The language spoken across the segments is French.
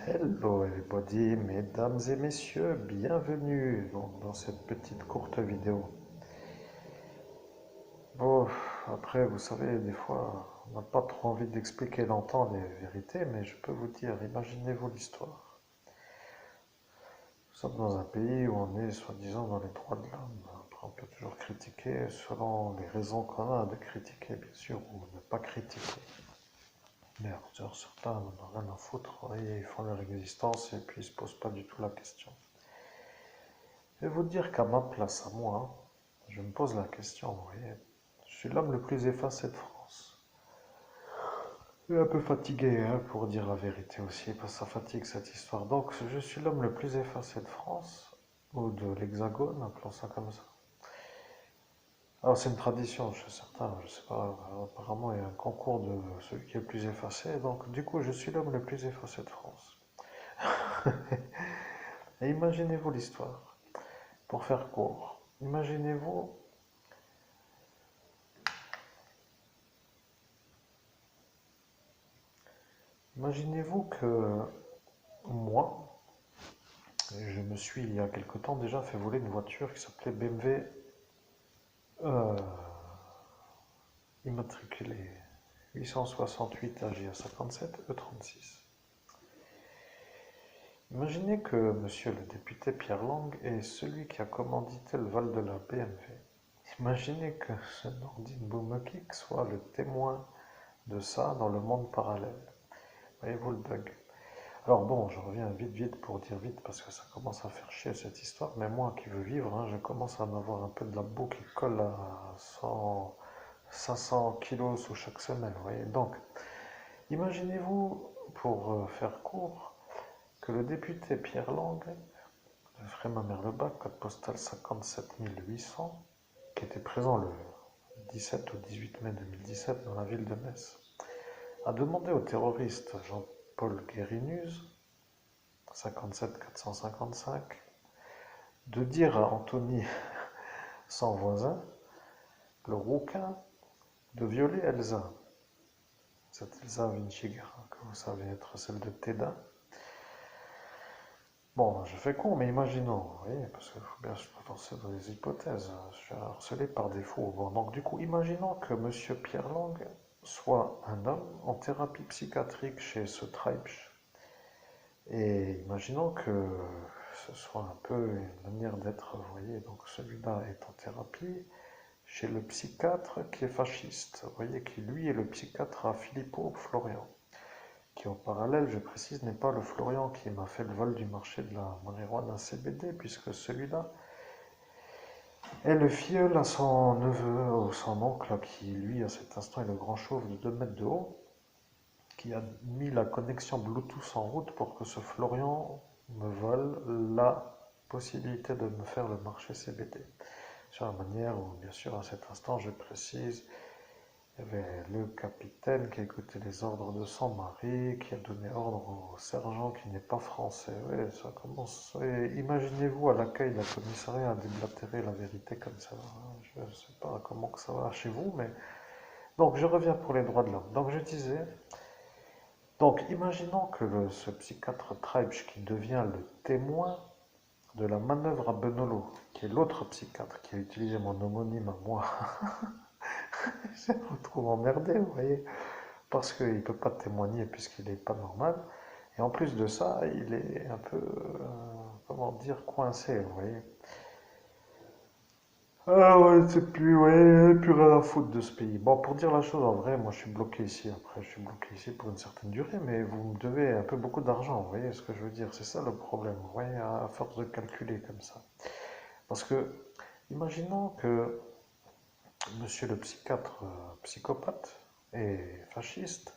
Hello everybody, mesdames et messieurs, bienvenue dans cette petite courte vidéo. Bon, après, vous savez, des fois, on n'a pas trop envie d'expliquer longtemps les vérités, mais je peux vous dire, imaginez-vous l'histoire. Nous sommes dans un pays où on est soi-disant dans les droits de l'homme. Après, on peut toujours critiquer selon les raisons qu'on a de critiquer, bien sûr, ou ne pas critiquer. Mais alors, certains n'en ont rien à foutre, et ils font leur existence et puis ils se posent pas du tout la question. Je vais vous dire qu'à ma place, à moi, je me pose la question, vous voyez, je suis l'homme le plus effacé de France. Et un peu fatigué, hein, pour dire la vérité aussi, parce que ça fatigue cette histoire. Donc, je suis l'homme le plus effacé de France, ou de l'Hexagone, appelons ça comme ça. Alors, c'est une tradition chez certains, je sais pas, apparemment il y a un concours de celui qui est le plus effacé, donc du coup, je suis l'homme le plus effacé de France. Et imaginez-vous l'histoire, pour faire court. Imaginez-vous que moi, je me suis il y a quelque temps déjà fait voler une voiture qui s'appelait BMW euh, immatriculée 868 AGA 57 E36. Imaginez que monsieur le député Pierre Lang est celui qui a commandité le vol de la BMW. Imaginez que ce Nordine Boumekik soit le témoin de ça dans le monde parallèle. Voyez-vous le bug? Alors bon, je reviens vite pour dire vite parce que ça commence à faire chier cette histoire, mais moi qui veux vivre, hein, je commence à en avoir un peu de la boue qui colle à 100, 500 kilos sous chaque semelle, vous voyez. Donc, imaginez-vous, pour faire court, que le député Pierre Lang, de Frémin-Merlebach, code postal 57 800, qui était présent le 17 au 18 mai 2017 dans la ville de Metz, a demandé au terroriste Jean-Paul Guérinus, 57 455, de dire à Anthony, son voisin, le rouquin, de violer Elsa. Cette Elsa Vinciguerra, que vous savez être celle de Teda. Bon, je fais con, mais imaginons, vous voyez, parce qu'il faut bien se lancer dans les hypothèses. Je suis harcelé par défaut. Bon, donc du coup, imaginons que Monsieur Pierre Lang soit un homme en thérapie psychiatrique chez ce Treibsch. Et imaginons que ce soit un peu une manière d'être, vous voyez, donc celui-là est en thérapie chez le psychiatre qui est fasciste, vous voyez, qui lui est le psychiatre à Filippo Florian, qui en parallèle, je précise, n'est pas le Florian qui m'a fait le vol du marché de la marijuana CBD, puisque celui-là est le filleul à son neveu ou son oncle, qui lui, à cet instant, est le grand chauve de 2 mètres de haut, qui a mis la connexion Bluetooth en route pour que ce Florian me vole la possibilité de me faire le marché CBD. Sur la manière où, bien sûr, à cet instant, je précise, il y avait le capitaine qui a écouté les ordres de son mari, qui a donné ordre au sergent qui n'est pas français. Oui, ça commence. Imaginez-vous à l'accueil d'un commissariat à déblatérer la vérité comme ça. Je ne sais pas comment que ça va chez vous, mais. Donc, je reviens pour les droits de l'homme. Donc, je disais. Donc, imaginons que ce psychiatre Treibsch qui devient le témoin de la manœuvre à Benolo, qui est l'autre psychiatre qui a utilisé mon homonyme à moi. Je vous trouve emmerdé, vous voyez, parce qu'il ne peut pas témoigner puisqu'il n'est pas normal. Et en plus de ça, il est un peu, comment dire, coincé, vous voyez. Ah ouais, c'est plus, ouais, plus rien à foutre de ce pays. Bon, pour dire la chose en vrai, moi je suis bloqué ici. Après, je suis bloqué ici pour une certaine durée, mais vous me devez un peu beaucoup d'argent, vous voyez ce que je veux dire. C'est ça le problème, vous voyez, à force de calculer comme ça. Parce que, imaginons que monsieur le psychiatre psychopathe et fasciste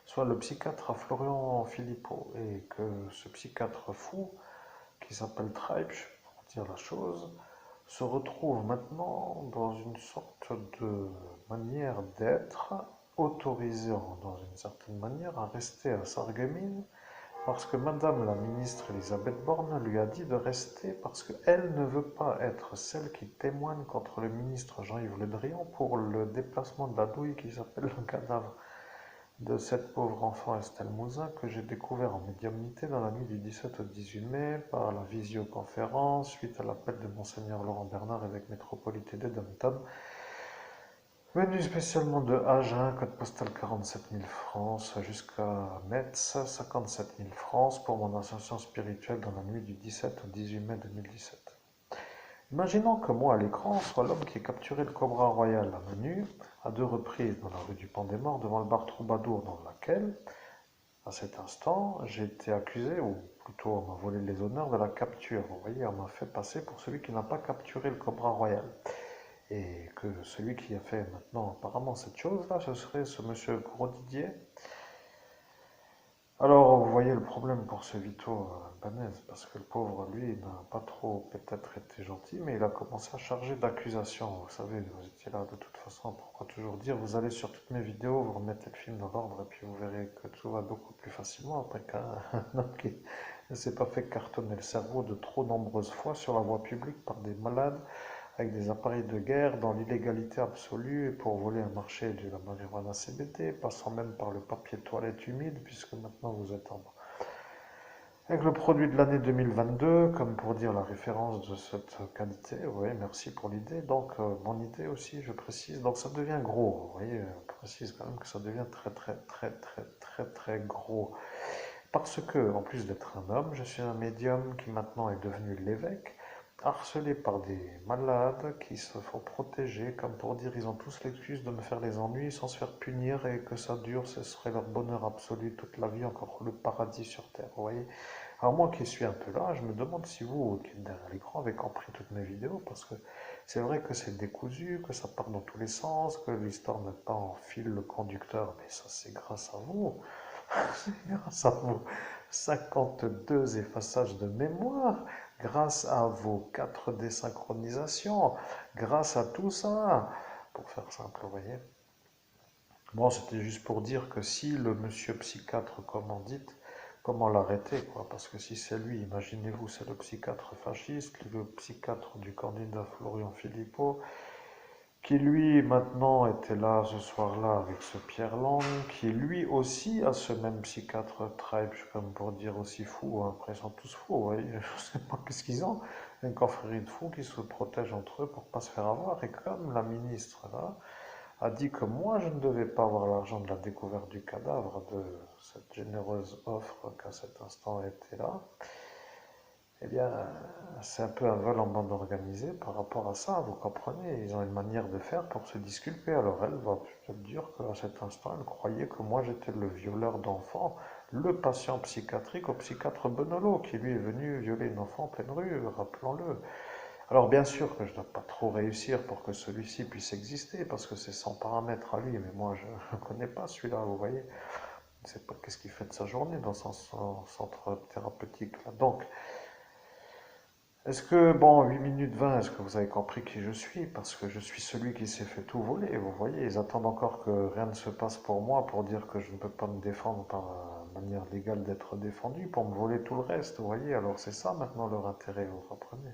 soit le psychiatre à Florian Philippot et que ce psychiatre fou qui s'appelle Treibsch, pour dire la chose, se retrouve maintenant dans une sorte de manière d'être, autorisant dans une certaine manière à rester à Sarreguemines parce que Madame la ministre Elisabeth Borne lui a dit de rester parce qu'elle ne veut pas être celle qui témoigne contre le ministre Jean-Yves Le Drian pour le déplacement de la douille qui s'appelle le cadavre. de cette pauvre enfant Estelle Mouzin que j'ai découvert en médiumnité dans la nuit du 17 au 18 mai par la visioconférence suite à l'appel de Monseigneur Laurent Bernard, évêque métropolitain de Dom-Tom, venu spécialement de Agen, code postal 47 000 France, jusqu'à Metz, 57 000 France, pour mon ascension spirituelle dans la nuit du 17 au 18 mai 2017. Imaginons que moi, à l'écran, soit l'homme qui a capturé le Cobra Royal à main nue, à 2 reprises dans la rue du Pan des Morts, devant le bar Troubadour, dans laquelle, à cet instant, j'ai été accusé, ou plutôt on m'a volé les honneurs de la capture. Vous voyez, on m'a fait passer pour celui qui n'a pas capturé le Cobra Royal. Et que celui qui a fait maintenant apparemment cette chose-là, ce serait ce monsieur Gros Didier. Alors, vous voyez le problème pour ce Vito Banez, parce que le pauvre, lui, n'a pas trop peut-être été gentil, mais il a commencé à charger d'accusations. Vous savez, vous étiez là de toute façon, pourquoi toujours dire, vous allez sur toutes mes vidéos, vous remettez le film dans l'ordre, et puis vous verrez que tout va beaucoup plus facilement après qu'un homme qui ne s'est pas fait cartonner le cerveau de trop nombreuses fois sur la voie publique par des malades avec des appareils de guerre dans l'illégalité absolue pour voler un marché de la marijuana CBD, passant même par le papier toilette humide, puisque maintenant vous êtes en... Avec le produit de l'année 2022, comme pour dire la référence de cette qualité, oui, merci pour l'idée. Donc, mon idée aussi, je précise, donc ça devient gros, vous voyez, je précise quand même que ça devient très, très, très, très, très, très gros. Parce que, en plus d'être un homme, je suis un médium qui maintenant est devenu l'évêque, harcelé par des malades qui se font protéger, comme pour dire ils ont tous l'excuse de me faire les ennuis sans se faire punir et que ça dure, ce serait leur bonheur absolu toute la vie, encore le paradis sur terre, vous voyez. Alors moi qui suis un peu là, je me demande si vous, qui êtes derrière l'écran, avez compris toutes mes vidéos, parce que c'est vrai que c'est décousu, que ça part dans tous les sens, que l'histoire n'est pas en fil le conducteur, mais ça c'est grâce à vous. Grâce à vos 52 effaçages de mémoire, grâce à vos 4 désynchronisations, grâce à tout ça, pour faire simple, vous voyez. Bon, c'était juste pour dire que si le monsieur psychiatre, comme on dit, comment l'arrêter, quoi, parce que si c'est lui, imaginez-vous, c'est le psychiatre fasciste, le psychiatre du candidat Florian Philippot, qui lui maintenant était là ce soir-là avec ce Pierre Lang, qui lui aussi a ce même psychiatre Tribe, comme pour dire aussi fou, hein. Après ils sont tous fous, vous voyez, je sais pas qu'est-ce qu'ils ont, une confrérie de fous qui se protègent entre eux pour pas se faire avoir, et comme la ministre là a dit que moi je ne devais pas avoir l'argent de la découverte du cadavre de cette généreuse offre qu'à cet instant était là, eh bien, c'est un peu un vol en bande organisée par rapport à ça, vous comprenez? Ils ont une manière de faire pour se disculper. Alors elle va peut-être dire qu'à cet instant, elle croyait que moi j'étais le violeur d'enfants, le patient psychiatrique au psychiatre Bonolo, qui lui est venu violer une enfant en pleine rue, rappelons-le. Alors bien sûr que je ne dois pas trop réussir pour que celui-ci puisse exister, parce que c'est son paramètre à lui, mais moi je ne connais pas celui-là, vous voyez? Je ne sais pas qu'est-ce qu'il fait de sa journée dans son centre thérapeutique là. Donc, est-ce que, bon, 8 minutes 20, est-ce que vous avez compris qui je suis? Parce que je suis celui qui s'est fait tout voler, vous voyez, ils attendent encore que rien ne se passe pour moi pour dire que je ne peux pas me défendre par la manière légale d'être défendu, pour me voler tout le reste, vous voyez, alors c'est ça maintenant leur intérêt, vous comprenez?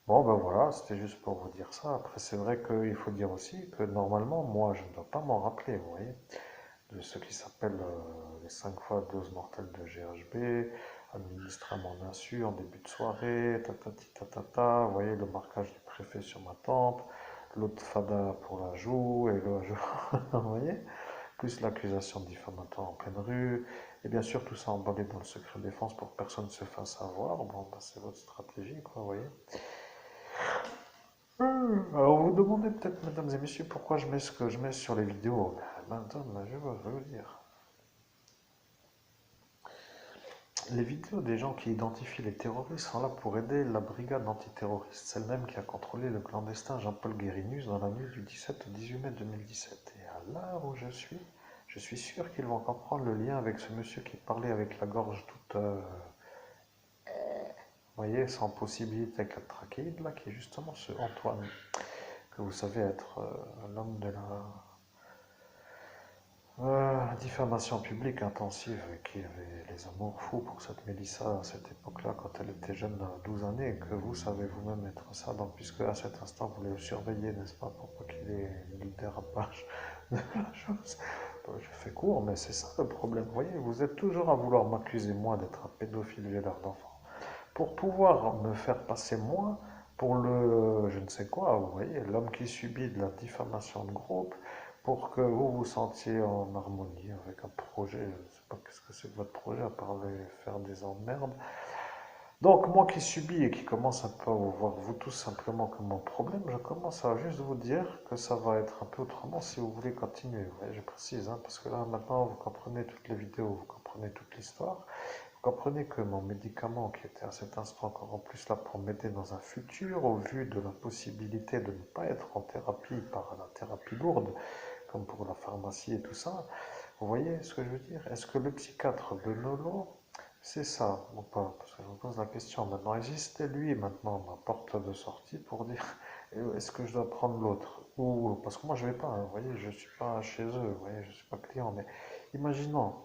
Bon, ben voilà, c'était juste pour vous dire ça. Après, c'est vrai qu'il faut dire aussi que normalement, moi, je ne dois pas m'en rappeler, vous voyez, de ce qui s'appelle les 5 fois doses mortelles de GHB, administré à mon insu en début de soirée, tatati tatata, vous voyez le marquage du préfet sur ma tempe, l'autre fada pour la joue, et le vous voyez, plus l'accusation diffamatoire en pleine rue, et bien sûr tout ça emballé dans le secret défense pour que personne ne se fasse avoir. Bon, bah, c'est votre stratégie, quoi, vous voyez. Alors vous vous demandez peut-être, mesdames et messieurs, pourquoi je mets ce que je mets sur les vidéos. Madame, je vais vous dire. Les vidéos des gens qui identifient les terroristes sont là pour aider la brigade antiterroriste, celle même qui a contrôlé le clandestin Jean-Paul Guérinus dans la nuit du 17 au 18 mai 2017. Et à l'heure où je suis sûr qu'ils vont comprendre le lien avec ce monsieur qui parlait avec la gorge toute, vous voyez, sans possibilité avec la trachéide, là, qui est justement ce Antoine, que vous savez être l'homme de la diffamation publique intensive, qui avait les amours fous pour cette Mélissa à cette époque-là, quand elle était jeune, à 12 années, et que vous savez vous-même être ça, donc puisque à cet instant vous le surveillez, n'est-ce pas, pour pas qu'il ait le dérapage la chose. Je fais court, mais c'est ça le problème. Vous voyez, vous êtes toujours à vouloir m'accuser, moi, d'être un pédophile violeur d'enfants. Pour pouvoir me faire passer, moi, pour le je ne sais quoi, vous voyez, l'homme qui subit de la diffamation de groupe, pour que vous vous sentiez en harmonie avec un projet. Je ne sais pas qu'est-ce que c'est que votre projet, à part faire des emmerdes. Donc, moi qui subis et qui commence un peu à vous voir vous tous simplement comme mon problème, je commence à juste vous dire que ça va être un peu autrement si vous voulez continuer. Vous voyez, je précise, hein, parce que là maintenant vous comprenez toutes les vidéos, vous comprenez toute l'histoire, vous comprenez que mon médicament qui était à cet instant encore en plus là pour m'aider dans un futur, au vu de la possibilité de ne pas être en thérapie par la thérapie lourde, comme pour la pharmacie et tout ça, vous voyez ce que je veux dire? Est-ce que le psychiatre de Nolo, c'est ça ou pas? Parce que je me pose la question maintenant. Existe lui maintenant ma porte de sortie pour dire est-ce que je dois prendre l'autre? Ou parce que moi je vais pas, hein, vous voyez, je suis pas chez eux, vous voyez, je suis pas client, mais imaginons,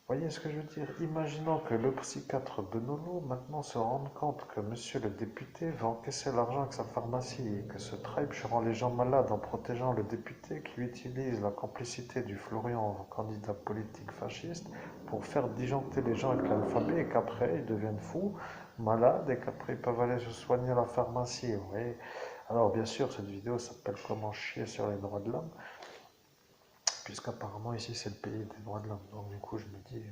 voyez ce que je veux dire? Imaginons que le psychiatre Benolo maintenant se rende compte que monsieur le député va encaisser l'argent avec sa pharmacie et que ce Treibsch rend les gens malades en protégeant le député qui utilise la complicité du Florian, candidat politique fasciste, pour faire disjoncter les gens avec l'alphabet et qu'après ils deviennent fous, malades et qu'après ils peuvent aller se soigner à la pharmacie. Vous voyez. Alors bien sûr, cette vidéo s'appelle Comment chier sur les droits de l'homme, puisqu'apparemment ici c'est le pays des droits de l'homme. Donc du coup je me dis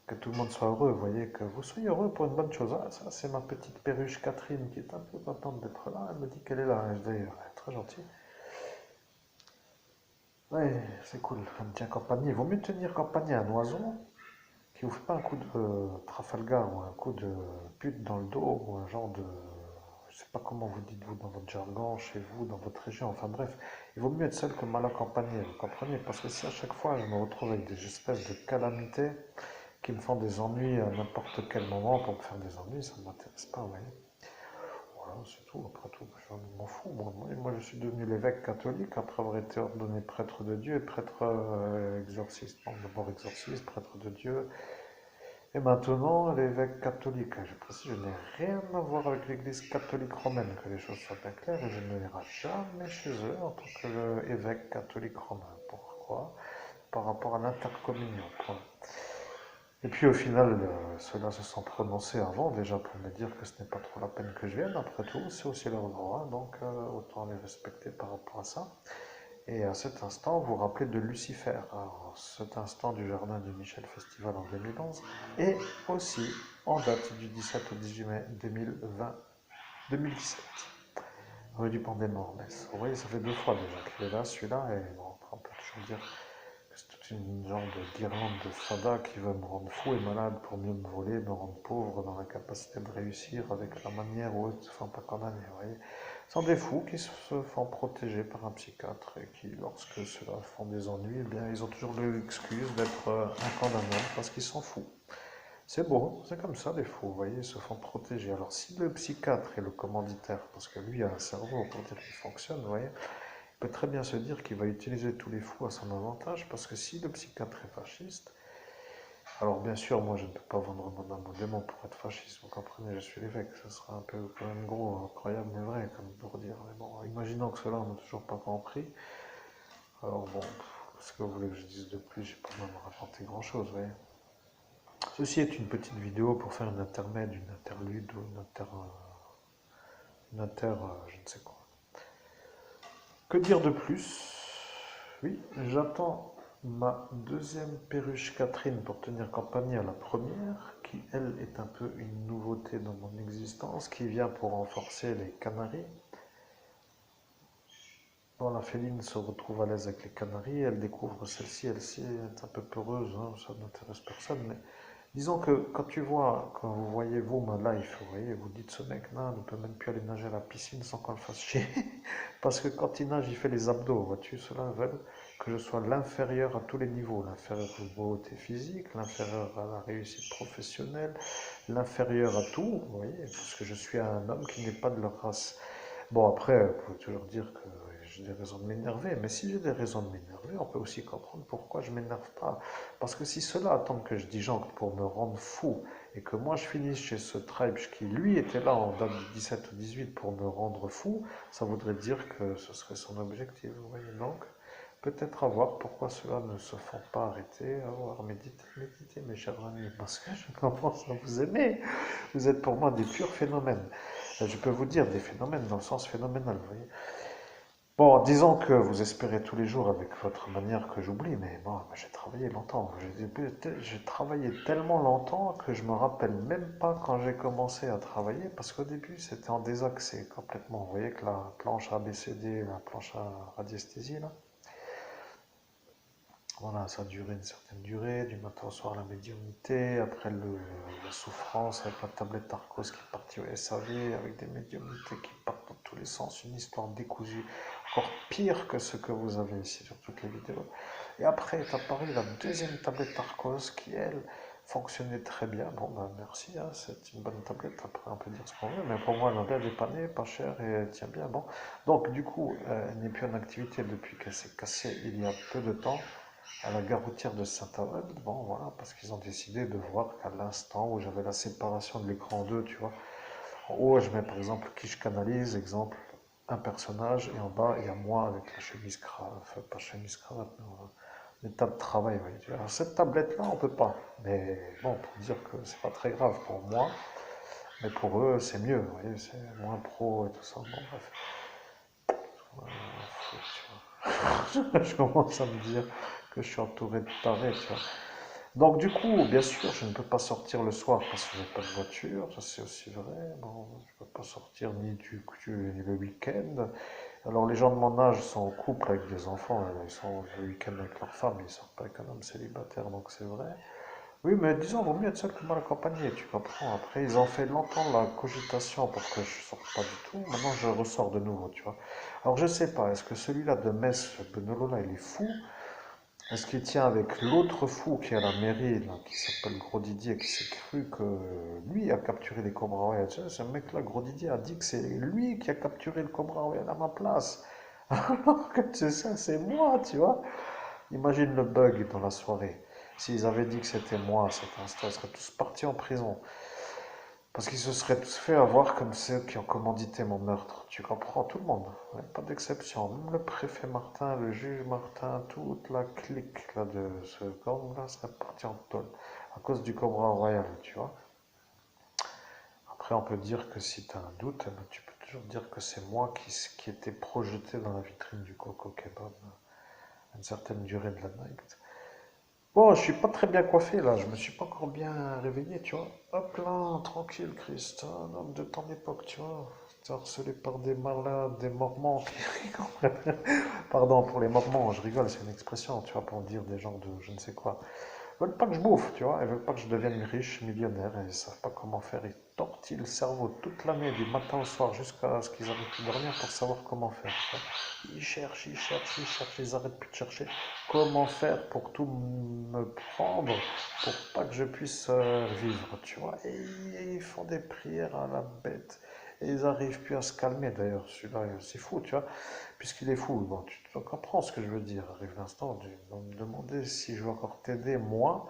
que tout le monde soit heureux, vous voyez, que vous soyez heureux pour une bonne chose. Ah, ça c'est ma petite perruche Catherine qui est un peu contente d'être là, elle me dit qu'elle est là, d'ailleurs, elle est très gentille. Ouais, c'est cool, elle me tient compagnie. Il vaut mieux tenir compagnie à un oiseau qui vous fait pas un coup de Trafalgar ou un coup de pute dans le dos ou un genre de... Je sais pas comment vous dites vous dans votre jargon, chez vous, dans votre région, enfin bref, il vaut mieux être seul que mal accompagné, vous comprenez? Parce que si à chaque fois je me retrouve avec des espèces de calamités, qui me font des ennuis à n'importe quel moment pour me faire des ennuis, ça ne m'intéresse pas, vous voyez. Voilà, c'est tout, après tout, je m'en fous. Moi, je suis devenu l'évêque catholique après avoir été ordonné prêtre de Dieu et prêtre exorciste. Bon, d'abord exorciste, prêtre de Dieu, et maintenant l'évêque catholique. Je précise, je n'ai rien à voir avec l'église catholique romaine, que les choses soient bien claires, et je ne n'irai jamais chez eux en tant qu'évêque catholique romain. Pourquoi? Par rapport à l'intercommunion. Point. Et puis au final, ceux-là se sont prononcés avant déjà pour me dire que ce n'est pas trop la peine que je vienne. Après tout, c'est aussi leur droit, donc autant les respecter par rapport à ça. Et à cet instant, vous vous rappelez de Lucifer, alors, cet instant du Jardin de Michel Festival en 2011, et aussi en date du 17 au 18 mai 2020, 2017, rue du Pont des Mornès. Vous voyez, ça fait 2 fois déjà qu'il est là, celui-là, et bon, on peut toujours dire c'est toute une genre de guirlande de fada qui veut me rendre fou et malade pour mieux me voler, me rendre pauvre dans l'incapacité de réussir avec la manière où ils se font pas condamner. Vous voyez. Ce sont des fous qui se font protéger par un psychiatre et qui, lorsque ceux-là font des ennuis, eh bien, ils ont toujours l'excuse d'être incondamnables parce qu'ils sont fous. C'est beau, c'est comme ça les fous, vous voyez, ils se font protéger. Alors si le psychiatre est le commanditaire, parce que lui a un cerveau pour dire qu'il fonctionne, vous voyez, peut très bien se dire qu'il va utiliser tous les fous à son avantage, parce que si le psychiatre est fasciste, alors bien sûr, moi je ne peux pas vendre mon âme au démon pour être fasciste, vous comprenez, je suis l'évêque, ça sera un peu quand même gros, incroyable, mais vrai, comme pour dire. Mais bon, imaginons que cela n'a toujours pas compris, alors bon, ce que vous voulez que je dise de plus, j'ai pas même raconté grand-chose, vous voyez. Ceci est une petite vidéo pour faire une intermède, une interlude ou je ne sais quoi. Que dire de plus? Oui, j'attends ma deuxième perruche Catherine pour tenir compagnie à la première, qui elle est un peu une nouveauté dans mon existence, qui vient pour renforcer les canaris. Bon, la féline se retrouve à l'aise avec les canaris, elle découvre celle-ci, elle-ci est un peu peureuse, hein, ça n'intéresse personne, mais disons que quand vous voyez vous ma life, vous voyez, vous dites ce mec-là ne peut même plus aller nager à la piscine sans qu'on le fasse chier. Parce que quand il nage, il fait les abdos, vois-tu, cela veut que je sois l'inférieur à tous les niveaux, l'inférieur aux beauté physique, l'inférieur à la réussite professionnelle, l'inférieur à tout, vous voyez, parce que je suis un homme qui n'est pas de leur race. Bon, après, vous pouvez toujours dire que j'ai des raisons de m'énerver, mais si j'ai des raisons de m'énerver, on peut aussi comprendre pourquoi je ne m'énerve pas. Parce que si cela attend que je disjoncte pour me rendre fou, et que moi je finisse chez ce Treibsch qui lui était là en date du 17 au 18 pour me rendre fou, ça voudrait dire que ce serait son objectif, vous voyez. Donc, Peut-être à voir pourquoi ceux-là ne se font pas arrêter, à voir, méditer, mes chers amis, parce que je commence à vous aimer. Vous êtes pour moi des purs phénomènes. Je peux vous dire des phénomènes dans le sens phénoménal, vous voyez. Bon, disons que vous espérez tous les jours avec votre manière que j'oublie, mais bon, j'ai travaillé longtemps. J'ai travaillé tellement longtemps que je me rappelle même pas quand j'ai commencé à travailler, parce qu'au début c'était en désaxé complètement. Vous voyez que la planche ABCD, la planche à radiesthésie, là, voilà, ça a duré une certaine durée, du matin au soir la médiumnité, après la souffrance avec la tablette Arcos qui est partie au SAV, avec des médiumnités qui partent dans tous les sens, une histoire décousue, encore pire que ce que vous avez ici sur toutes les vidéos. Et après est apparue la deuxième tablette Arcos qui, elle, fonctionnait très bien. Bon, ben merci, hein, c'est une bonne tablette, après on peut dire ce qu'on veut, mais pour moi elle m'a bien dépanné, pas cher et elle tient bien. Bon, donc du coup, elle n'est plus en activité depuis qu'elle s'est cassée il y a peu de temps à la gare routière de Saint-Avold, bon voilà, parce qu'ils ont décidé de voir qu'à l'instant où j'avais la séparation de l'écran en deux, tu vois, en haut je mets par exemple qui je canalise, exemple, un personnage, et en bas il y a moi avec la chemise cravate, enfin pas chemise cravate, mais les tables de travail, oui. Alors cette tablette là on peut pas, mais bon, pour dire que c'est pas très grave pour moi, mais pour eux c'est mieux, vous voyez, c'est moins pro et tout ça, bon bref. Je commence à me dire que je suis entouré de tarés, tu vois. Donc du coup, bien sûr, je ne peux pas sortir le soir parce que je n'ai pas de voiture, ça c'est aussi vrai. Bon, je ne peux pas sortir ni le week-end. Alors les gens de mon âge sont en couple avec des enfants, ils sont le week-end avec leur femme, ils ne sortent pas avec un homme célibataire, donc c'est vrai. Oui, mais disons, vaut mieux être seul que mal accompagné, tu comprends. Après, ils ont fait longtemps la cogitation pour que je sorte pas du tout. Maintenant, je ressors de nouveau, tu vois. Alors, je sais pas, est-ce que celui-là de Metz, Benolo, là, il est fou? Est-ce qu'il tient avec l'autre fou qui est à la mairie, là, qui s'appelle Gros Didier, qui s'est cru que lui a capturé les Cobra Royal? Tu sais, ce mec-là, Gros Didier, a dit que c'est lui qui a capturé le Cobra Royal à ma place. Alors que c'est ça, c'est moi, tu vois. Imagine le bug dans la soirée. S'ils avaient dit que c'était moi à cet instant, ils seraient tous partis en prison. Parce qu'ils se seraient tous fait avoir comme ceux qui ont commandité mon meurtre. Tu comprends? Tout le monde. Ouais, pas d'exception. Même le préfet Martin, le juge Martin, toute la clique là, de ce gang-là serait partie en tôle. À cause du Cobra Royal, tu vois. Après, on peut dire que si tu as un doute, ben, tu peux toujours dire que c'est moi qui était projeté dans la vitrine du Coco Kebab à une certaine durée de la night. Bon, je suis pas très bien coiffé là, je me suis pas encore bien réveillé, tu vois. Hop là, tranquille, Christ, un homme de ton époque, tu vois. T'es harcelé par des malades, des mormons qui rigolent. Pardon pour les mormons, je rigole, c'est une expression, tu vois, pour dire des gens de je ne sais quoi. Ils veulent pas que je bouffe, tu vois, ils veulent pas que je devienne riche, millionnaire, et ils savent pas comment faire. Ils tortillent le cerveau toute l'année, du matin au soir, jusqu'à ce qu'ils arrêtent de dormir pour savoir comment faire. Tu vois. Ils cherchent, ils cherchent, ils cherchent, ils arrêtent plus de chercher comment faire pour tout me prendre, pour pas que je puisse vivre, tu vois. Et ils font des prières à la bête. Et ils arrivent plus à se calmer, d'ailleurs, celui-là, c'est fou, tu vois puisqu'il est fou. Bon, tu comprends ce que je veux dire. Arrive l'instant de me demander si je veux encore t'aider, moi,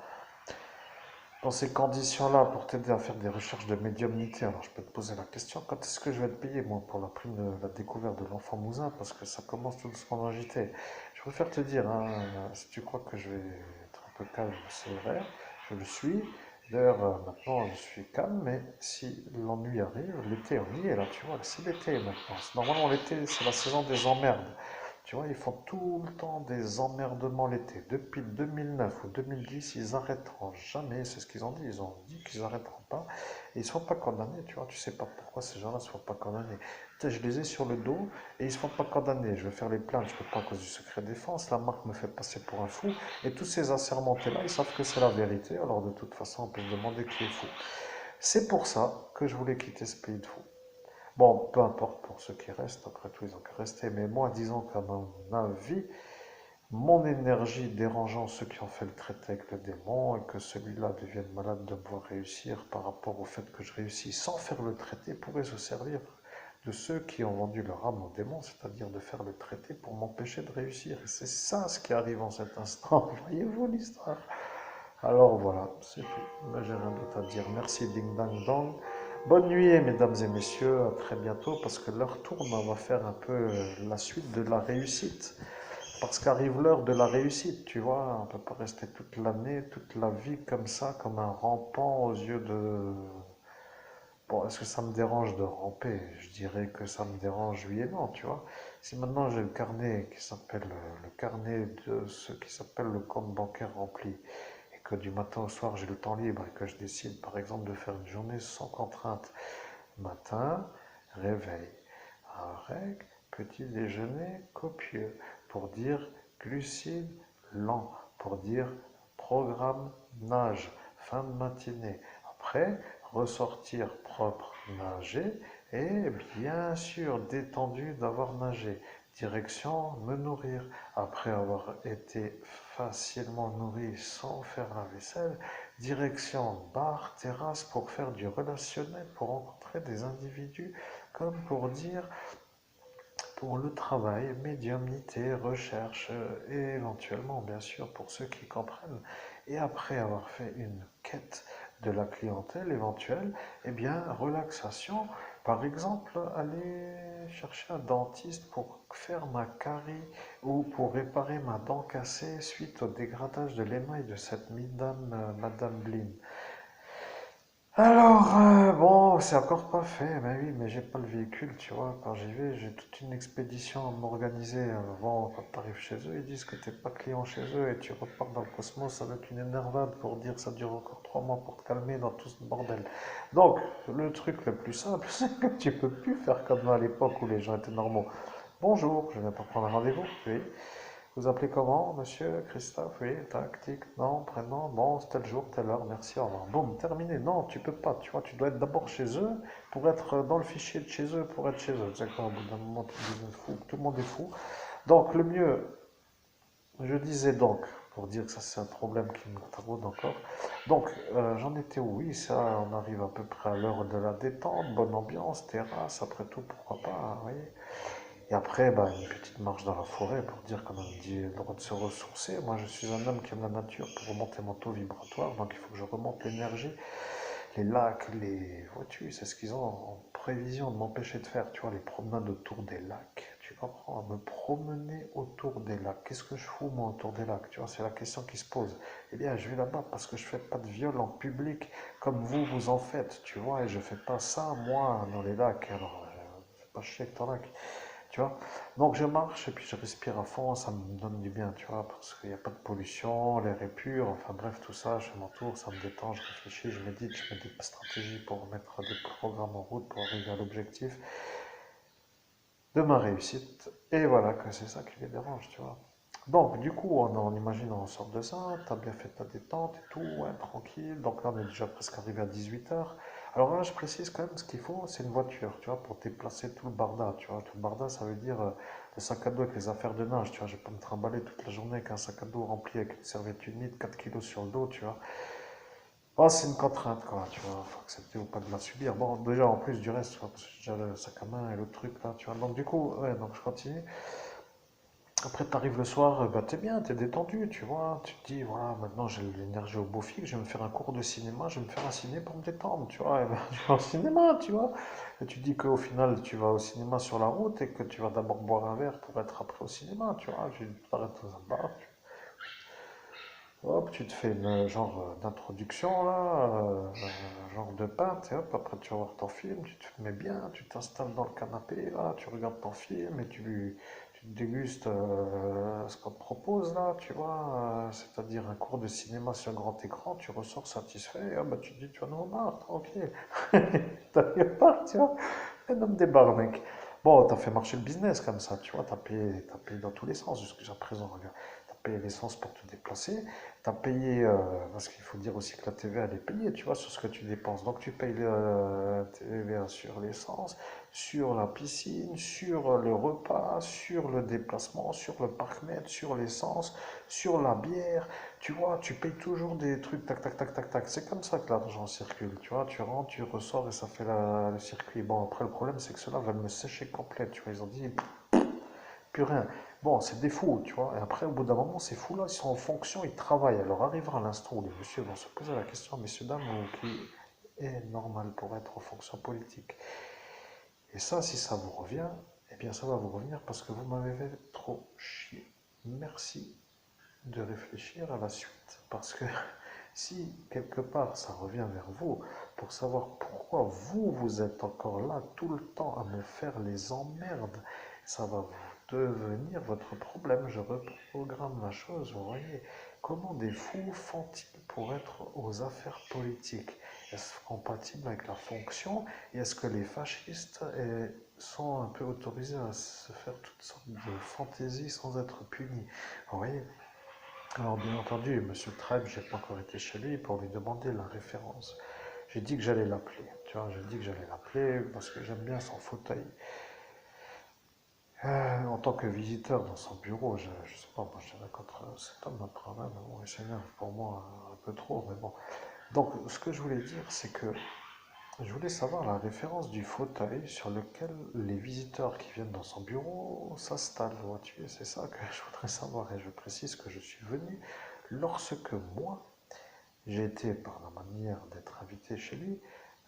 dans ces conditions-là, pour t'aider à faire des recherches de médiumnité. Alors, je peux te poser la question, quand est-ce que je vais te payer, moi, pour la prime de la découverte de l'enfant Mousin, parce que ça commence tout doucement à agiter. Je préfère te dire, hein, si tu crois que je vais être un peu calme, c'est vrai, je le suis. D'ailleurs, maintenant, je suis calme, mais si l'ennui arrive, l'été, on y est là, tu vois, c'est l'été maintenant. Normalement, l'été, c'est la saison des emmerdes. Tu vois, ils font tout le temps des emmerdements l'été. Depuis 2009 ou 2010, ils arrêteront jamais. C'est ce qu'ils ont dit. Ils ont dit qu'ils arrêteront pas. Et ils ne sont pas condamnés, tu vois. Tu sais pas pourquoi ces gens-là ne sont pas condamnés. Tu sais, je les ai sur le dos et ils ne sont pas condamnés. Je vais faire les plaintes, je ne peux pas à cause du secret défense. La marque me fait passer pour un fou. Et tous ces assermentés-là, ils savent que c'est la vérité. Alors de toute façon, on peut se demander qui est fou. C'est pour ça que je voulais quitter ce pays de fou. Bon, peu importe pour ceux qui restent, après tout, ils ont qu'à rester. Mais moi, disons qu'à mon avis, mon énergie dérangeant ceux qui ont fait le traité avec le démon et que celui-là devienne malade de me voir réussir par rapport au fait que je réussis sans faire le traité pourrait se servir de ceux qui ont vendu leur âme au démon, c'est-à-dire de faire le traité pour m'empêcher de réussir. Et c'est ça ce qui arrive en cet instant. Voyez-vous l'histoire? Alors voilà, c'est tout. Là, j'ai rien d'autre à dire. Merci Ding Dang Dong. Bonne nuit, mesdames et messieurs. À très bientôt parce que l'heure tourne. On va faire un peu la suite de la réussite. parce qu'arrive l'heure de la réussite, tu vois. On peut pas rester toute l'année, toute la vie comme ça, comme un rampant aux yeux de... Bon, est-ce que ça me dérange de ramper? Je dirais que ça me dérange, oui et non, tu vois. Si maintenant j'ai le carnet qui s'appelle le carnet de ce qui s'appelle le compte bancaire rempli, et que du matin au soir j'ai le temps libre et que je décide par exemple de faire une journée sans contrainte, matin, réveil, règle, petit déjeuner copieux, pour dire glucides lent, pour dire programme nage, fin de matinée. Après, ressortir propre, nager, et bien sûr détendu d'avoir nagé. Direction me nourrir. Après avoir été facilement nourri sans faire la vaisselle, direction bar, terrasse pour faire du relationnel, pour rencontrer des individus, comme pour dire pour le travail, médiumnité, recherche, et éventuellement, bien sûr, pour ceux qui comprennent. Et après avoir fait une quête de la clientèle éventuelle, eh bien, relaxation, par exemple, aller chercher un dentiste pour faire ma carie ou pour réparer ma dent cassée suite au dégradage de l'émail de cette Madame Blin. Alors, bon, c'est encore pas fait, mais oui, mais j'ai pas le véhicule, tu vois. Quand j'y vais, j'ai toute une expédition à m'organiser avant. Quand tu arrives chez eux, ils disent que t'es pas client chez eux et tu repars dans le cosmos avec une énervade pour dire que ça dure encore 3 mois pour te calmer dans tout ce bordel. Donc, le truc le plus simple, c'est que tu peux plus faire comme à l'époque où les gens étaient normaux. Bonjour, je viens pour prendre un rendez-vous. Oui. Vous appelez comment, monsieur Christophe? Oui, tac, tic, non, prénom, bon, c'est tel jour, telle heure, merci, au revoir. Boum, terminé. Non, tu peux pas, tu vois, tu dois être d'abord chez eux pour être dans le fichier de chez eux, pour être chez eux. C'est quoi, au bout d'un moment, tout le monde est fou. Donc, le mieux, je disais donc, pour dire que ça c'est un problème qui me taraude encore. Donc, j'en étais où? Oui, ça, on arrive à peu près à l'heure de la détente, bonne ambiance, terrasse, après tout, pourquoi pas, vous voyez. Et après, bah, une petite marche dans la forêt pour dire qu'on a le droit de se ressourcer. Moi, je suis un homme qui aime la nature pour remonter mon taux vibratoire, donc il faut que je remonte l'énergie. Les lacs, les voitures, c'est ce qu'ils ont en prévision de m'empêcher de faire, tu vois, les promenades autour des lacs. Tu comprends? Me promener autour des lacs. Qu'est-ce que je fous, moi, autour des lacs? Tu vois, c'est la question qui se pose. Eh bien, je vais là-bas parce que je fais pas de viol en public comme vous, vous en faites, tu vois, et je fais pas ça, moi, dans les lacs. Alors, fais pas chier avec ton lac. Tu vois? Donc je marche et puis je respire à fond, ça me donne du bien, tu vois, parce qu'il n'y a pas de pollution, l'air est pur, enfin bref, tout ça, je fais mon tour, ça me détend, je réfléchis, je médite, je mets des stratégies pour mettre des programmes en route pour arriver à l'objectif de ma réussite. Et voilà que c'est ça qui les dérange, tu vois. Donc, du coup, on imagine, on sort de ça, t'as bien fait ta détente et tout, ouais, tranquille. Donc là, on est déjà presque arrivé à 18 h. Alors là, je précise quand même, ce qu'il faut, c'est une voiture, tu vois, pour déplacer tout le barda, tu vois. Tout le barda, ça veut dire le sac à dos avec les affaires de nage, tu vois. Je vais pas me trimballer toute la journée avec un sac à dos rempli avec une serviette humide, 4 kilos sur le dos, tu vois. Oh, c'est une contrainte, quoi, tu vois. Faut accepter ou pas de la subir. Bon, déjà, en plus du reste, tu vois, parce que j'ai déjà le sac à main et l'autre truc, là, tu vois. Donc, du coup, ouais, donc je continue. Après, tu arrives le soir, bah, t'es bien, t'es détendu, tu vois. Tu te dis, voilà, maintenant j'ai l'énergie au beau fixe, je vais me faire un cours de cinéma, je vais me faire un ciné pour me détendre, tu vois. Et ben, tu vas au cinéma, tu vois. Et tu dis qu'au final, tu vas au cinéma sur la route et que tu vas d'abord boire un verre pour être après au cinéma, tu vois. Tu t'arrêtes dans un bar, hop, tu te fais une genre d'introduction là, genre de pinte, et hop, après tu vas voir ton film, tu te mets bien, tu t'installes dans le canapé là, tu regardes ton film et tu dégustes ce qu'on te propose là, tu vois, c'est-à-dire un cours de cinéma sur grand écran, tu ressors satisfait, et hop, bah, tu te dis tu vas nous marre, tranquille, t'as pas, tu vois, un homme des bars, mec. Bon, t'as fait marcher le business comme ça, tu vois, t'as payé dans tous les sens jusqu'à présent, regarde. T'as payé l'essence pour te déplacer, t'as payé, parce qu'il faut dire aussi que la TVA elle est payée, tu vois, sur ce que tu dépenses. Donc tu payes la TVA sur l'essence, sur la piscine, sur le repas, sur le déplacement, sur le parc-mètre, sur l'essence, sur la bière. Tu vois, tu payes toujours des trucs, tac, tac, tac, tac, tac. C'est comme ça que l'argent circule, tu vois. Tu rentres, tu ressors et ça fait le circuit. Bon, après, le problème, c'est que ceux-là veulent me sécher complète, tu vois. Ils ont dit, plus rien. Bon, c'est des fous, tu vois. Et après, au bout d'un moment, ces fous-là, ils sont en fonction, ils travaillent. Alors arrivera l'instant où les messieurs vont se poser la question, messieurs, dames, qui est normal pour être en fonction politique. Et ça, si ça vous revient, eh bien, ça va vous revenir parce que vous m'avez fait trop chier. merci de réfléchir à la suite. Parce que si quelque part ça revient vers vous pour savoir pourquoi vous, vous êtes encore là tout le temps à me faire les emmerdes, ça va vous devenir votre problème. Je reprogramme la chose, vous voyez. Comment des fous font-ils pour être aux affaires politiques? Est-ce compatible avec la fonction? Et est-ce que les fascistes sont un peu autorisés à se faire toutes sortes de fantaisies sans être punis? Vous voyez? Alors, bien entendu, Monsieur Trèbes, j'ai pas encore été chez lui pour lui demander la référence. J'ai dit que j'allais l'appeler, tu vois, j'ai dit que j'allais l'appeler parce que j'aime bien son fauteuil. En tant que visiteur dans son bureau, je sais pas, moi je dirais contre cet homme après même, bon, il s'énerve pour moi un peu trop, mais bon. Donc, ce que je voulais dire, c'est que je voulais savoir la référence du fauteuil sur lequel les visiteurs qui viennent dans son bureau s'installent, vois-tu, c'est ça que je voudrais savoir. Et je précise que je suis venu lorsque moi, j'ai été, par la manière d'être invité chez lui,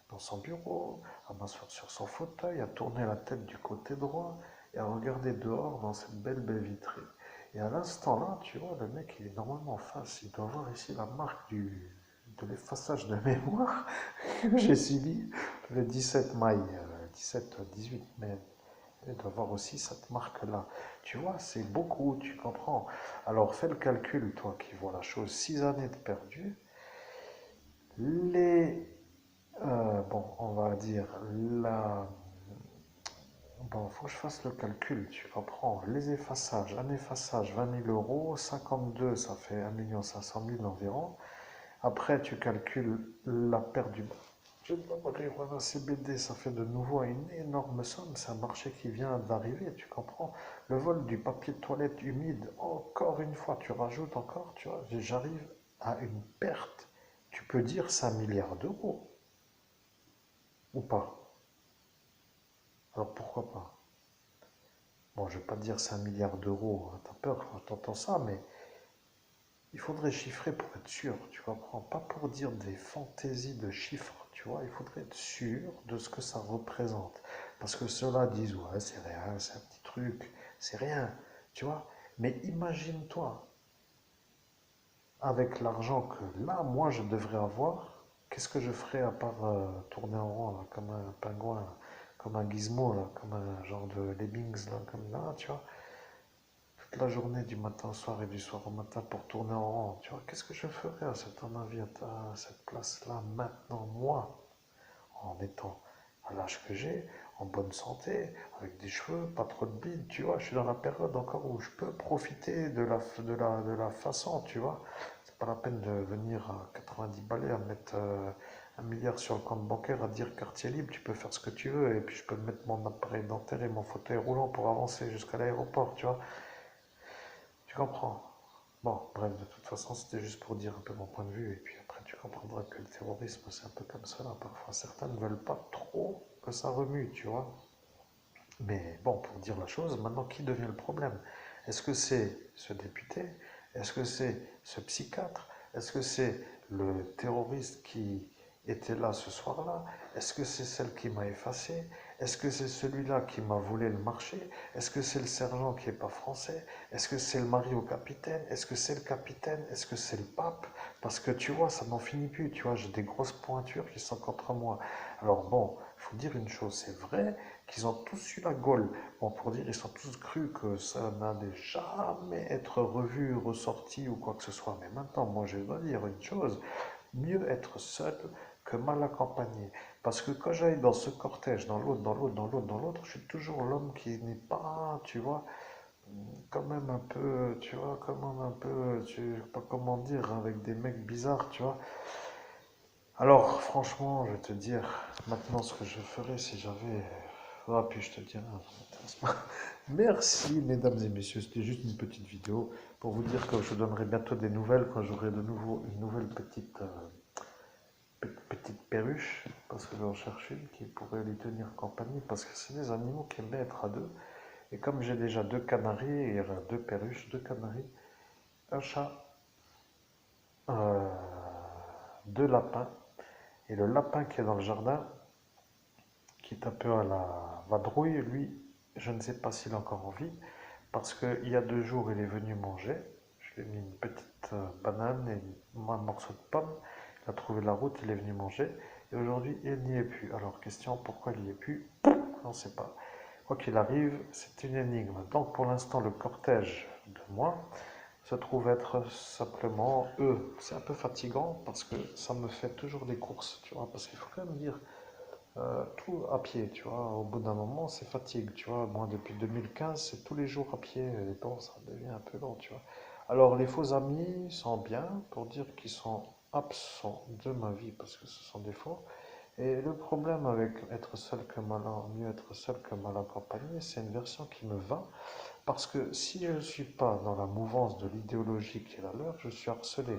dans son bureau, à m'asseoir sur son fauteuil, à tourner la tête du côté droit et à regarder dehors dans cette belle baie vitrée. Et à l'instant là, tu vois, le mec, il est normalement en face. Il doit voir ici la marque de l'effaçage de mémoire que j'ai subi le 17 mai, 17-18 mai. Il doit voir aussi cette marque-là. Tu vois, c'est beaucoup, tu comprends. Alors fais le calcul, toi qui vois la chose, 6 années de perdu. Les, bon, on va dire, la, bon, faut que je fasse le calcul, tu comprends. Les effaçages, un effaçage, 20 000 euros, 52, ça fait 1 500 000 environ. Après, tu calcules la perte du de la marijuana CBD, ça fait de nouveau une énorme somme. C'est un marché qui vient d'arriver, tu comprends. Le vol du papier de toilette humide, encore une fois, tu rajoutes encore, tu vois, j'arrive à une perte. Tu peux dire 5 milliards d'euros ou pas. Alors pourquoi pas? Bon, je ne vais pas dire 5 milliards d'euros, hein, t'as peur quand t'entends ça, mais il faudrait chiffrer pour être sûr, tu comprends? Pas pour dire des fantaisies de chiffres, tu vois, il faudrait être sûr de ce que ça représente. Parce que ceux-là disent, ouais, c'est rien, c'est un petit truc, c'est rien, tu vois. Mais imagine-toi, avec l'argent que là, moi, je devrais avoir, qu'est-ce que je ferais à part tourner en rond, là, comme un pingouin, là, comme un gizmo, là, comme un genre de lemmings, là, comme là, tu vois, toute la journée du matin au soir et du soir au matin pour tourner en rond. Tu vois, qu'est-ce que je ferais à cette, à ma vie, à cette place-là, maintenant, moi, en étant à l'âge que j'ai, en bonne santé, avec des cheveux, pas trop de bide, tu vois, je suis dans la période encore où je peux profiter de la façon, tu vois. C'est pas la peine de venir à 90 balais à mettre 1 milliard sur le compte bancaire, à dire quartier libre, tu peux faire ce que tu veux, et puis je peux mettre mon appareil dentaire et mon fauteuil roulant pour avancer jusqu'à l'aéroport, tu vois. Tu comprends? Bon, bref, de toute façon, c'était juste pour dire un peu mon point de vue, et puis après, tu comprendras que le terrorisme, c'est un peu comme cela. Parfois, certains ne veulent pas trop que ça remue, tu vois. Mais bon, pour dire la chose, maintenant, qui devient le problème? Est-ce que c'est ce député? Est-ce que c'est ce psychiatre? Est-ce que c'est le terroriste qui était là ce soir-là? Est-ce que c'est celle qui m'a effacé? Est-ce que c'est celui-là qui m'a volé le marché? Est-ce que c'est le sergent qui n'est pas français? Est-ce que c'est le mari au capitaine? Est-ce que c'est le capitaine? Est-ce que c'est le pape? Parce que tu vois, ça n'en finit plus. Tu vois, j'ai des grosses pointures qui sont contre moi. Alors bon, il faut dire une chose, c'est vrai qu'ils ont tous eu la gaule. Bon, pour dire, ils ont tous cru que ça n'allait jamais être revu, ressorti ou quoi que ce soit. Mais maintenant, moi, je dois dire une chose, mieux être seul que mal accompagné. Parce que quand j'aille dans ce cortège, dans l'autre, dans l'autre, dans l'autre, dans l'autre, je suis toujours l'homme qui n'est pas, tu vois, quand même un peu, tu vois, quand même un peu, je sais pas comment dire, avec des mecs bizarres, tu vois. Alors, franchement, je vais te dire, maintenant, ce que je ferais si j'avais... Ah, puis je te dirai, ça m'intéresse pas. Merci, mesdames et messieurs. C'était juste une petite vidéo pour vous dire que je donnerai bientôt des nouvelles quand j'aurai de nouveau une nouvelle petite perruche, parce que j'en cherche une qui pourrait lui tenir compagnie, parce que c'est des animaux qui aiment bien être à deux. Et comme j'ai déjà deux canaris, il y aura deux perruches, deux canaris, un chat, euh, deux lapins. Et le lapin qui est dans le jardin, qui est un peu à la vadrouille, lui, je ne sais pas s'il a encore envie, Parce qu'il y a 2 jours, il est venu manger. Je lui ai mis une petite banane et un morceau de pomme. Il a trouvé la route, il est venu manger. Et aujourd'hui, il n'y est plus. Alors, question, pourquoi il n'y est plus? On ne sait pas. Quoi qu'il arrive, c'est une énigme. Donc, pour l'instant, le cortège de moi se trouve être simplement eux. C'est un peu fatigant parce que ça me fait toujours des courses, tu vois. Parce qu'il faut quand même dire tout à pied, tu vois. Au bout d'un moment, c'est fatigue, tu vois. Moi, depuis 2015, c'est tous les jours à pied. Et bon, ça devient un peu long, tu vois. Alors, les faux amis sont bien pour dire qu'ils sont absents de ma vie parce que ce sont des faux. Et le problème avec être seul que mal, mieux être seul que mal accompagné, c'est une version qui me va. Parce que si je ne suis pas dans la mouvance de l'idéologie qui est la leur, je suis harcelé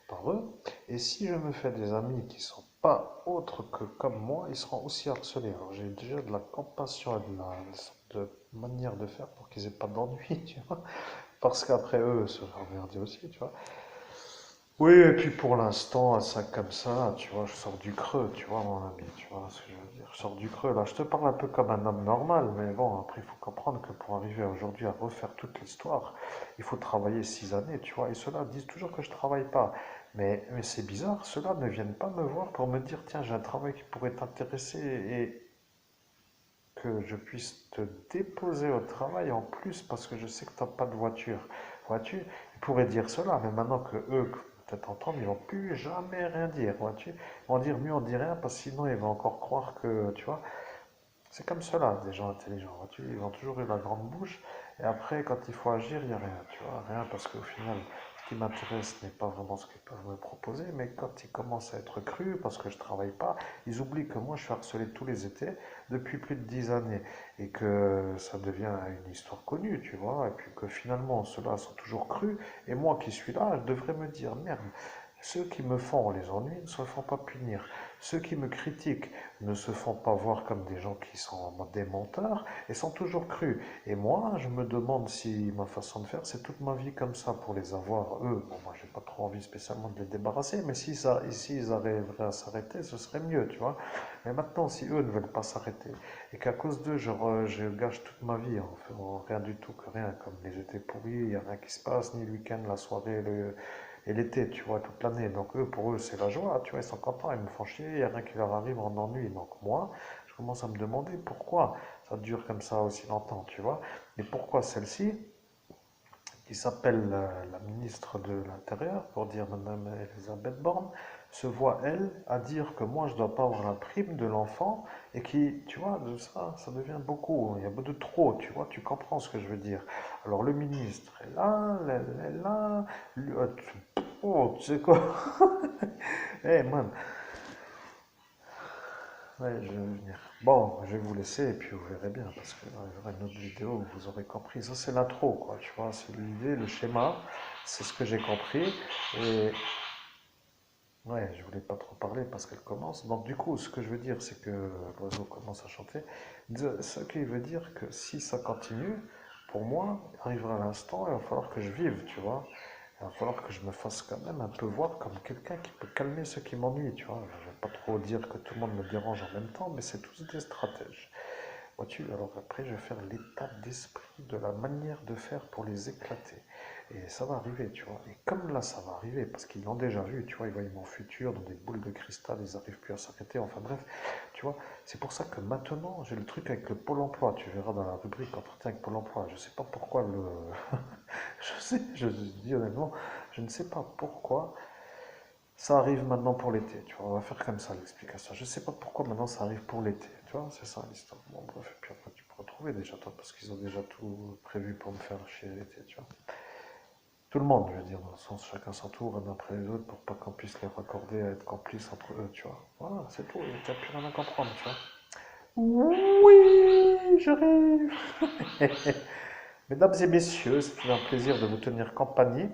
par eux. Et si je me fais des amis qui ne sont pas autres que comme moi, ils seront aussi harcelés. Alors j'ai déjà de la compassion et de manière de faire pour qu'ils aient pas d'ennui, tu vois. Parce qu'après eux se emmerder aussi, tu vois. Oui, et puis pour l'instant, ça comme ça, tu vois, je sors du creux, tu vois, mon ami, tu vois ce que je veux dire. Je sors du creux, là, je te parle un peu comme un homme normal, mais bon, après, il faut comprendre que pour arriver aujourd'hui à refaire toute l'histoire, il faut travailler 6 années, tu vois, et ceux-là disent toujours que je travaille pas. Mais c'est bizarre, ceux-là ne viennent pas me voir pour me dire, tiens, j'ai un travail qui pourrait t'intéresser et que je puisse te déposer au travail en plus parce que je sais que tu n'as pas de voiture. Vois-tu? Ils pourraient dire cela, mais maintenant que eux, peut-être entendre, ils vont plus jamais rien dire. Vois-tu? Ils vont dire mieux on dit rien parce que sinon ils vont encore croire que, tu vois, c'est comme cela, des gens intelligents. Vois-tu? Ils ont toujours eu la grande bouche et après, quand il faut agir, il n'y a rien. Tu vois, rien parce qu'au final, ce qui m'intéresse n'est pas vraiment ce qu'ils peuvent me proposer, mais quand ils commencent à être crus parce que je travaille pas, ils oublient que moi je suis harcelé tous les étés depuis plus de 10 années et que ça devient une histoire connue, tu vois, et puis que finalement ceux-là sont toujours crus et moi qui suis là, je devrais me dire merde. Ceux qui me font les ennuis ne se font pas punir. Ceux qui me critiquent ne se font pas voir comme des gens qui sont des menteurs et sont toujours crus. Et moi, je me demande si ma façon de faire, c'est toute ma vie comme ça pour les avoir, eux. Bon, moi, j'ai pas trop envie spécialement de les débarrasser, mais si ça, ici, ils arriveraient à s'arrêter, ce serait mieux, tu vois. Mais maintenant, si eux ne veulent pas s'arrêter et qu'à cause d'eux, je gâche toute ma vie en faisant rien du tout que rien, comme les étés pourris, il n'y a rien qui se passe, ni le week-end, la soirée, et l'été, tu vois, toute l'année. Donc eux, pour eux, c'est la joie, tu vois, ils sont contents, ils me font chier, il n'y a rien qui leur arrive en ennui. Donc moi, je commence à me demander pourquoi ça dure comme ça aussi longtemps, tu vois. Et pourquoi celle-ci, qui s'appelle la ministre de l'Intérieur, pour dire Madame Elisabeth Borne, se voit, elle, à dire que moi, je ne dois pas avoir la prime de l'enfant, et qui, tu vois, de ça, ça devient beaucoup, il y a beaucoup de trop, tu vois, tu comprends ce que je veux dire. Alors le ministre est là, elle est là, oh, tu sais quoi, eh man, ouais, je vais venir. Bon, je vais vous laisser et puis vous verrez bien parce que il y aura une autre vidéo où vous aurez compris. Ça, c'est l'intro, quoi. Tu vois, c'est l'idée, le schéma, c'est ce que j'ai compris. Et ouais, je voulais pas trop parler parce qu'elle commence. Donc, du coup, ce que je veux dire, c'est que l'oiseau commence à chanter. Ce qui veut dire que si ça continue, pour moi, il arrivera l'instant, il va falloir que je vive, tu vois. Il va falloir que je me fasse quand même un peu voir comme quelqu'un qui peut calmer ceux qui m'ennuient, tu vois. Je vais pas trop dire que tout le monde me dérange en même temps, mais c'est tous des stratèges. Vois-tu, alors après, je vais faire l'état d'esprit de la manière de faire pour les éclater. Et ça va arriver, tu vois. Et comme là, ça va arriver, parce qu'ils l'ont déjà vu, tu vois, ils voient mon futur dans des boules de cristal, ils n'arrivent plus à s'arrêter, enfin bref, tu vois. C'est pour ça que maintenant, j'ai le truc avec le Pôle emploi, tu verras dans la rubrique Entretien avec Pôle emploi. Je ne sais pas pourquoi le. je dis honnêtement, je ne sais pas pourquoi ça arrive maintenant pour l'été, tu vois. On va faire comme ça l'explication. Je ne sais pas pourquoi maintenant ça arrive pour l'été, tu vois. C'est ça l'histoire. Bon, bref, et puis après, tu pourras trouver déjà, toi, parce qu'ils ont déjà tout prévu pour me faire chier l'été, tu vois. Tout le monde, je veux dire, dans le sens chacun son tour, un après les autres, pour pas qu'on puisse les raccorder à être complices entre eux, tu vois. Voilà, c'est tout, il n'y a plus rien à comprendre, tu vois. Oui, j'arrive. Mesdames et messieurs, c'est un plaisir de vous tenir compagnie.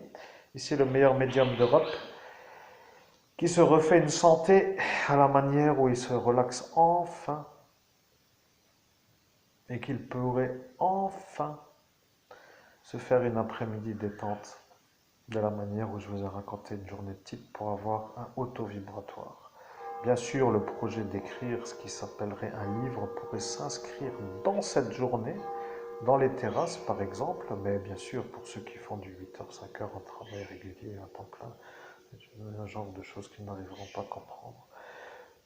Ici le meilleur médium d'Europe qui se refait une santé à la manière où il se relaxe enfin et qu'il pourrait enfin se faire une après-midi détente de la manière où je vous ai raconté une journée type pour avoir un auto-vibratoire. Bien sûr, le projet d'écrire ce qui s'appellerait un livre pourrait s'inscrire dans cette journée dans les terrasses par exemple, mais bien sûr pour ceux qui font du 8h, 5h en travail régulier à temps plein, c'est un genre de choses qu'ils n'arriveront pas à comprendre.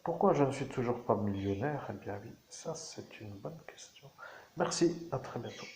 Pourquoi je ne suis toujours pas millionnaire? Eh bien oui, ça c'est une bonne question. Merci, à très bientôt.